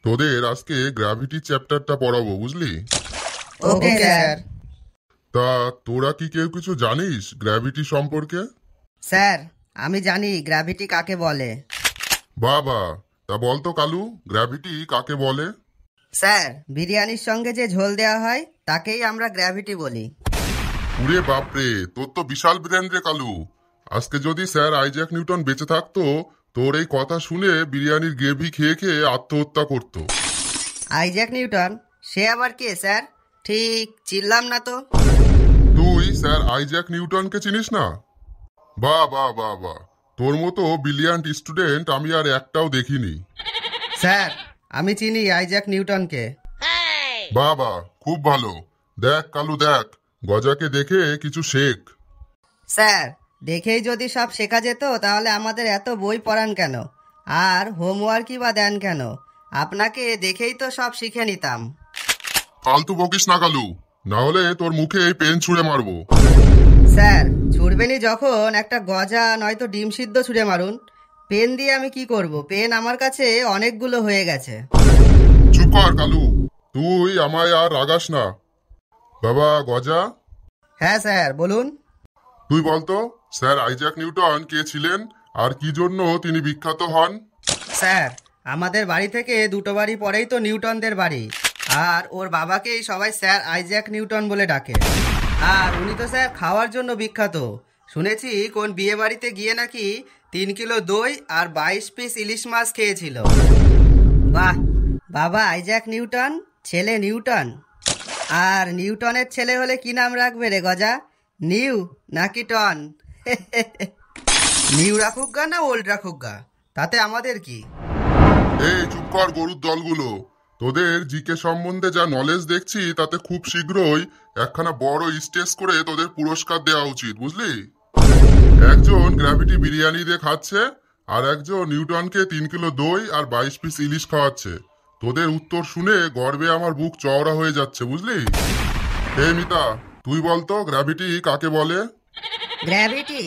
তোদের আজকে গ্র্যাভিটি চ্যাপ্টারটা পড়াবো, বুঝলি? Okay sir. তা তোরা কি কেউ কিছু জানিস গ্র্যাভিটি সম্পর্কে? স্যার, আমি জানি গ্র্যাভিটি কাকে বলে। বাবা, তা বলতো কালু, গ্র্যাভিটি কাকে বলে? স্যার, বিরিয়ানির সঙ্গে যে ঝোল দেওয়া হয় তাকেই আমরা গ্র্যাভিটি বলি। উরে বাপরে, তোর তো বিশাল ব্রেন রে কালু। আজকে যদি স্যার আইজ্যাক নিউটন বেঁচে থাকতো, তোর এই কথা শুনে বিরিয়ানির গ্রেভি খেয়ে খেয়ে আত্মহত্যা করতো। Isaac Newton? সে আবার কে স্যার? ঠিক চিনলাম না তো। তুই স্যার আইজ্যাক নিউটনকে চিনিস না? বাহ বাহ বাহ বাহ, তোর মতো ব্রিলিয়ান্ট স্টুডেন্ট আমি আর একটাও দেখিনি। স্যার, আমি চিনি আইজ্যাক নিউটনকে। বাহ বাহ, খুব ভালো। দেখ কালু দেখ, গজাকে দেখে কিছু শেখ। স্যার, দেখেই যদি সব শেখা যেত তাহলে আমাদের এত বই পড়ান কেন, আর হোমওয়ার্কই বা দেন কেন? আপনাকে দেখেই তো সব শিখে নিতাম। ফালতু বকিস না কালু, না হলে তোর মুখে এই পেন ছুঁড়ে মারবো। স্যার, ছুড়বেনি যখন একটা গজা নয়তো ডিম সিদ্ধ ছুঁড়ে মারুন। পেন দিয়ে আমি কি করব? পেন আমার কাছে অনেকগুলো হয়ে গেছে। চুপ কর কালু, তুই আমায় আর রাগাস না। বাবা গজা, হ্যাঁ স্যার, বলুন। তুই বলতো স্যার আইজ্যাক নিউটন কে ছিলেন আর কি জন্য তিনি বিখ্যাত হন? স্যার, আমাদের বাড়ি থেকে দুটো বাড়ি পরেই তো নিউটনদের বাড়ি, আর ওর বাবাকেই সবাই স্যার আইজ্যাক নিউটন বলে ডাকে। আর উনি তো স্যার খাওয়ার জন্য বিখ্যাত। শুনেছি কোন বিয়ে বাড়িতে গিয়ে নাকি 3 কিলো দই আর 22 পিস ইলিশ মাছ খেয়েছিল। বাহ, বাবা আইজ্যাক নিউটন, ছেলে নিউটন। আর নিউটনের ছেলে হলে কি নাম রাখবে রে গজা? নিউ নাকি টন? নিউ রাখুক গা না ওল্ড রাখুক গা, তাতে আমাদের কি? এই চুপ কর গরুর দলগুলো, তোদের জিকে সম্বন্ধে যা নলেজ দেখছি তাতে খুব শীঘ্রই একখানা বড় স্টেজ করে তোদের পুরস্কার দেওয়া উচিত, বুঝলি? একজন গ্র্যাভিটি বিরিয়ানি দিয়ে খাচ্ছে, আর একজন নিউটনকে 3 কিলো দই আর 22 পিস ইলিশ খাওয়াচ্ছে। তোদের উত্তর শুনে গর্বে আমার বুক চওড়া হয়ে যাচ্ছে, বুঝলি? হে মিতা, তুই বলতো গ্র্যাভিটি কাকে বলে? Gravity,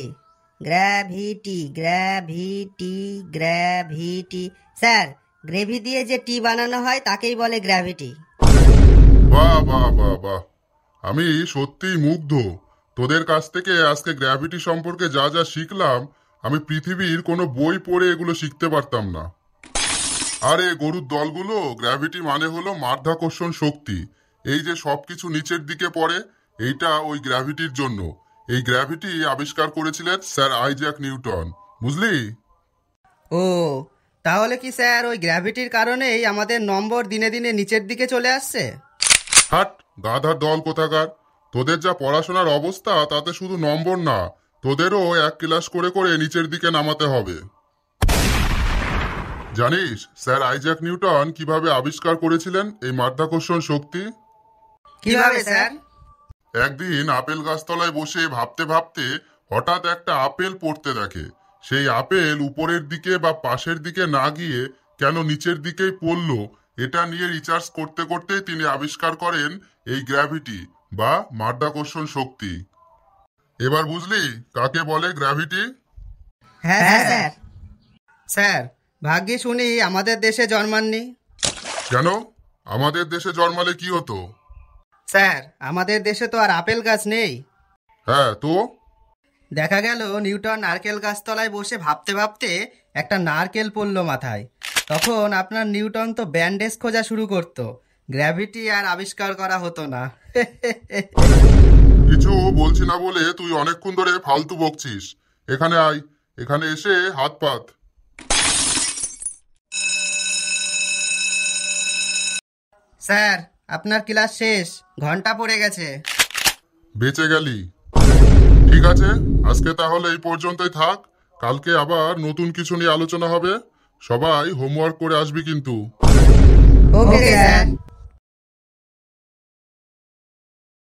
gravity, gravity, gravity. Sir, gravy দিয়ে যে টি বানানো হয় তাকেই বলে গ্র্যাভিটি। বাহ বাহ বাহ বাহ, আমি সত্যিই মুগ্ধ। তোদের কাছ থেকে আজকে গ্র্যাভিটি সম্পর্কে যা যা শিখলাম, আমি পৃথিবীর কোনো বই পড়ে এগুলো শিখতে পারতাম না। আরে গরুর দলগুলো, গ্র্যাভিটি মানে হলো মাধ্যাকর্ষণ শক্তি। এই যে সবকিছু নিচের দিকে পড়ে, এইটা ওই গ্র্যাভিটির জন্য। এই গ্র্যাভিটি আবিষ্কার করেছিলেন স্যার আইজ্যাক নিউটন, বুঝলি? ও, তাহলে কি স্যার ওই গ্র্যাভিটির কারণেই আমাদের নম্বর দিনে দিনে নিচের দিকে চলে আসছে? হাট গাধার দল কোথাকার! তোদের যা পড়াশোনার অবস্থা তাতে শুধু নম্বর না, তোদেরও 1 ক্লাস করে করে নিচের দিকে নামাতে হবে। জানিস স্যার আইজ্যাক নিউটন কিভাবে আবিষ্কার করেছিলেন এই মাধ্যাকর্ষণ শক্তি? কিভাবে স্যার? একদিন আপেল গাছতলায় বসে ভাবতে ভাবতে হঠাৎ একটা আপেল পড়তে দেখে। সেই আপেল উপরের দিকে বা পাশের দিকে না গিয়ে কেন নিচের দিকেই পড়লো, এটা নিয়ে রিসার্চ করতে করতে তিনি আবিষ্কার করেন এই গ্র্যাভিটি বা মাধ্যাকর্ষণ শক্তি। এবার বুঝলি কাকে বলে গ্র্যাভিটি? হ্যাঁ স্যার। স্যার, ভাগ্যে শুনি আমাদের দেশে জন্মাননি। কেন? আমাদের দেশে জন্মালে কি হতো? স্যার, আমাদের দেশে তো আর আপেল গাছ নেই। হ্যাঁ তো? দেখা গেল নিউটন নারকেল গাছতলায় বসে ভাবতে ভাবতে একটা নারকেল পড়লো মাথায়। তখন আপনার নিউটন তো ব্যান্ডেজ খোঁজা শুরু করতো, গ্র্যাভিটি আর আবিষ্কার করা হতো না। কিছু বলছি না বলে তুই অনেকক্ষণ ধরে ফালতু বকছিস। এখানে আয়, এখানে এসে হাত পাত। স্যার, আপনার ক্লাস শেষ, ঘন্টা পড়ে গেছে। বেঁচে গেলি। ঠিক আছে, আজকে তাহলে এই পর্যন্তই থাক। কালকে আবার নতুন কিছু নিয়ে আলোচনা হবে। সবাই হোমওয়ার্ক করে আসবি কিন্তু। Okay sir.